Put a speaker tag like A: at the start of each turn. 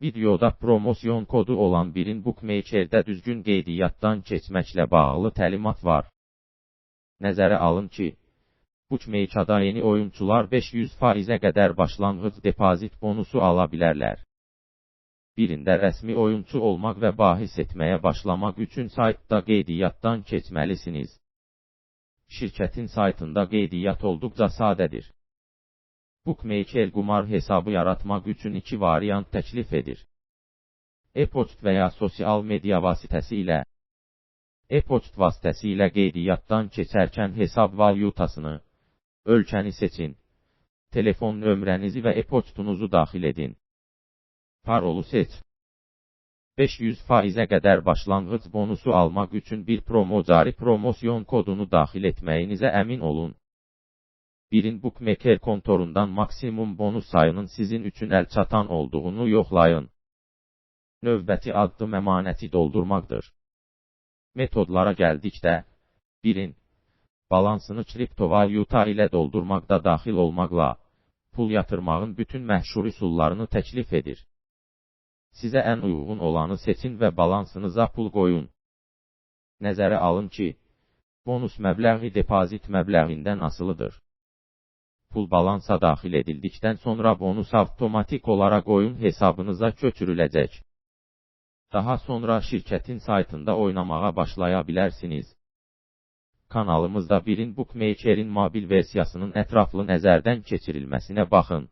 A: Videoda promosyon kodu olan birin Bookmaker-də düzgün qeydiyyatdan keçməklə bağlı təlimat var. Nəzərə alın ki, Bookmaker-da yeni oyunçular 500%-ə qədər başlanğıc depozit bonusu ala bilərlər. Birində rəsmi oyunçu olmaq və bahis etməyə başlamaq üçün saytda qeydiyyatdan keçməlisiniz. Şirkətin saytında qeydiyyat olduqca sadədir. Bookmaker qumar hesabı yaratmaq üçün iki variant təklif edir. E-poçt və ya sosial media vasitəsilə. E-poçt vasitəsilə qeydiyyatdan keçərkən hesab valyutasını, ölkəni seçin. Telefon nömrənizi və e-poçtunuzu daxil edin. Parolu seç. 500%-ə qədər başlanğıc bonusu almaq üçün bir cari promosyon kodunu daxil etməyinizə əmin olun. Birin Bookmaker kontorundan maksimum bonus sayının sizin üçün əlçatan olduğunu yoxlayın. Növbəti addım əmanəti doldurmaqdır. Metodlara gəldikdə, birin balansını kriptovalyuta ilə doldurmaqda daxil olmaqla, pul yatırmağın bütün məşhur üsullarını təklif edir. Sizə ən uyğun olanı seçin və balansınıza pul qoyun. Nəzərə alın ki, bonus məbləği depozit məbləğindən asılıdır. Pul balansa daxil edildikdən sonra bonus avtomatik olaraq oyun hesabınıza köçürüləcək. Daha sonra şirkətin saytında oynamağa başlaya bilərsiniz. Kanalımızda birin Bookmaker-in mobil versiyasının ətraflı nəzərdən keçirilməsinə baxın.